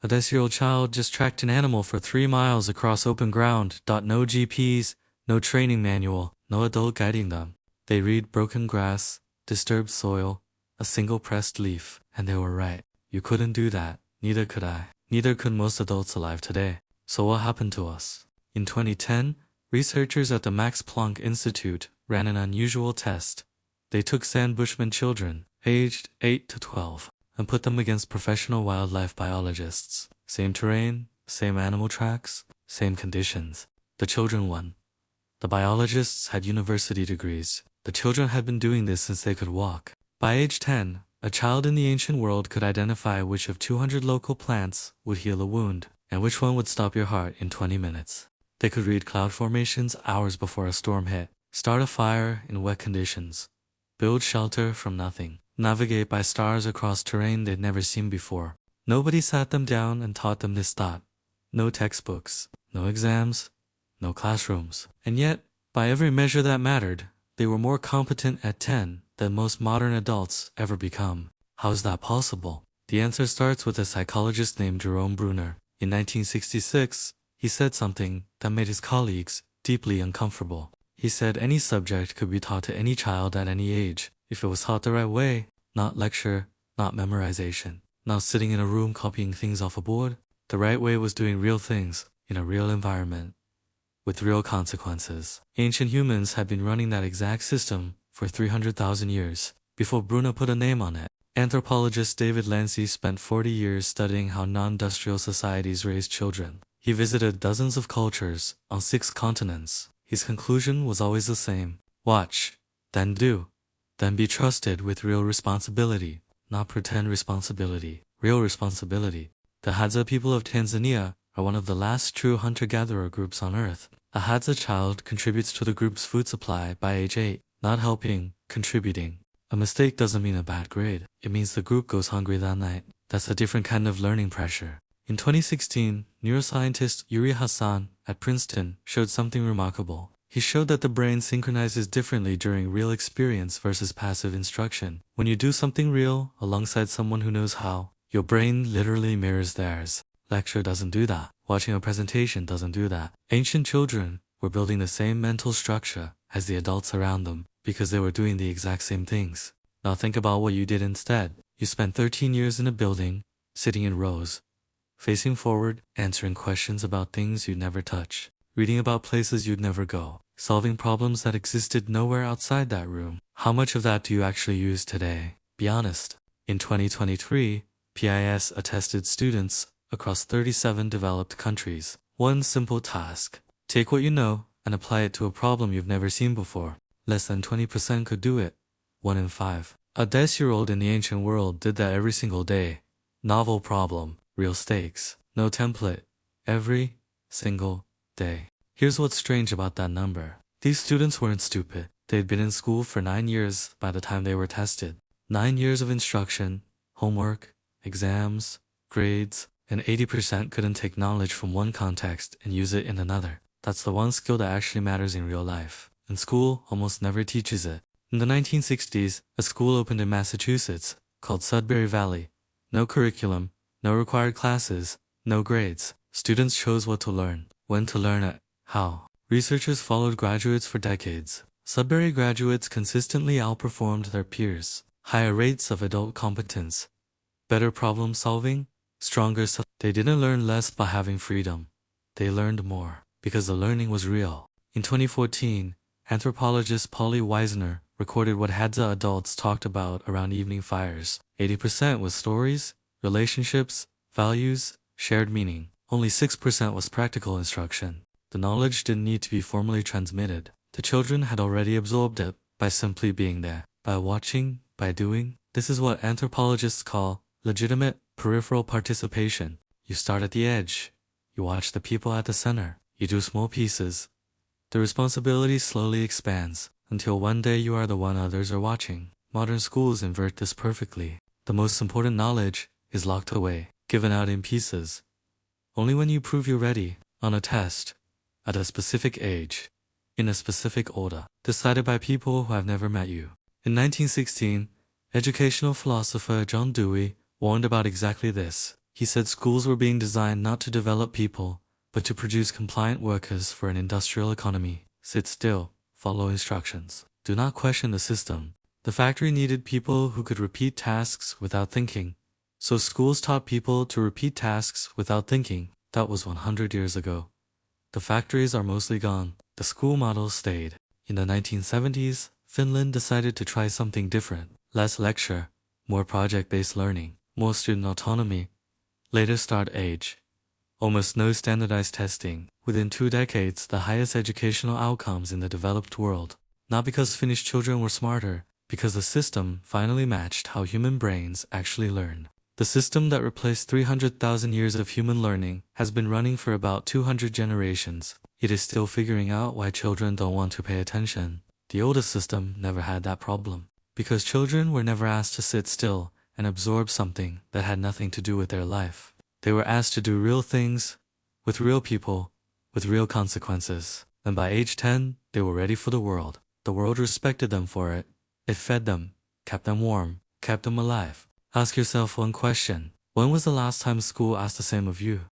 A 10-year-old child just tracked an animal for 3 miles across open ground. No GPS, no training manual, no adult guiding them. They read broken grass, disturbed soil, a single pressed leaf, and they were right. You couldn't do that. Neither could I. Neither could most adults alive today. So what happened to us? In 2010, researchers at the Max Planck Institute ran an unusual test. They took San Bushman children, aged 8 to 12, and put them against professional wildlife biologists. Same terrain, same animal tracks, same conditions. The children won. The biologists had university degrees. The children had been doing this since they could walk. By age 10, a child in the ancient world could identify which of 200 local plants would heal a wound, and which one would stop your heart in 20 minutes. They could read cloud formations hours before a storm hit, start a fire in wet conditions, build shelter from nothing, navigate by stars across terrain they'd never seen before. Nobody sat them down and taught them this thought. No textbooks, no exams, no classrooms. And yet, by every measure that mattered, they were more competent at 10 than most modern adults ever become. How is that possible? The answer starts with a psychologist named Jerome Bruner. In 1966, he said something that made his colleagues deeply uncomfortable. He said any subject could be taught to any child at any age, if it was taught the right way, not lecture, not memorization, not sitting in a room copying things off a board. The right way was doing real things in a real environment, with real consequences. Ancient humans had been running that exact system for 300,000 years, before Bruner put a name on it. Anthropologist David Lancy spent 40 years studying how non-industrial societies raised children. He visited dozens of cultures on 6 continents. His conclusion was always the same. Watch, then do, then be trusted with real responsibility, not pretend responsibility, real responsibility. The Hadza people of Tanzania are one of the last true hunter-gatherer groups on Earth. A Hadza child contributes to the group's food supply by age 8, not helping, contributing. A mistake doesn't mean a bad grade. It means the group goes hungry that night. That's a different kind of learning pressure. In 2016, neuroscientist Yuri Hassan at Princeton showed something remarkable. He showed that the brain synchronizes differently during real experience versus passive instruction. When you do something real alongside someone who knows how, your brain literally mirrors theirs. Lecture doesn't do that. Watching a presentation doesn't do that. Ancient children were building the same mental structure as the adults around them because they were doing the exact same things. Now think about what you did instead. You spent 13 years in a building, sitting in rows, facing forward, answering questions about things you'd never touch, reading about places you'd never go, solving problems that existed nowhere outside that room. How much of that do you actually use today? Be honest. In 2023, PISA tested students across 37 developed countries. One simple task. Take what you know and apply it to a problem you've never seen before. Less than 20% could do it. 1 in 5. A 10-year-old in the ancient world did that every single day. Novel problem, real stakes, no template. Every single day. Here's what's strange about that number. These students weren't stupid. They'd been in school for 9 years by the time they were tested. 9 years of instruction, homework, exams, grades, and 80% couldn't take knowledge from one context and use it in another. That's the one skill that actually matters in real life. And school almost never teaches it. In the 1960s, a school opened in Massachusetts called Sudbury Valley. No curriculum, no required classes, no grades. Students chose what to learn, when to learn it, how. Researchers followed graduates for decades. Sudbury graduates consistently outperformed their peers. Higher rates of adult competence, better problem solving, stronger self. They didn't learn less by having freedom. They learned more because the learning was real. In 2014, anthropologist Polly Weisner recorded what Hadza adults talked about around evening fires. 80% was stories, relationships, values, shared meaning. Only 6% was practical instruction. The knowledge didn't need to be formally transmitted. The children had already absorbed it by simply being there, by watching, by doing. This is what anthropologists call legitimate peripheral participation. You start at the edge. You watch the people at the center. You do small pieces. The responsibility slowly expands until one day you are the one others are watching. Modern schools invert this perfectly. The most important knowledge is locked away, given out in pieces. Only when you prove you're ready, on a test, at a specific age, in a specific order, decided by people who have never met you. In 1916, educational philosopher John Dewey warned about exactly this. He said schools were being designed not to develop people, but to produce compliant workers for an industrial economy. Sit still, follow instructions. Do not question the system. The factory needed people who could repeat tasks without thinking. So schools taught people to repeat tasks without thinking. That was 100 years ago. The factories are mostly gone. The school model stayed. In the 1970s, Finland decided to try something different. Less lecture, more project-based learning, more student autonomy, later start age. Almost no standardized testing. Within 2 decades, the highest educational outcomes in the developed world. Not because Finnish children were smarter, because the system finally matched how human brains actually learn. The system that replaced 300,000 years of human learning has been running for about 200 generations. It is still figuring out why children don't want to pay attention. The oldest system never had that problem, because children were never asked to sit still and absorb something that had nothing to do with their life. They were asked to do real things, with real people, with real consequences. And by age 10, they were ready for the world. The world respected them for it. It fed them, kept them warm, kept them alive. Ask yourself one question. When was the last time school asked the same of you?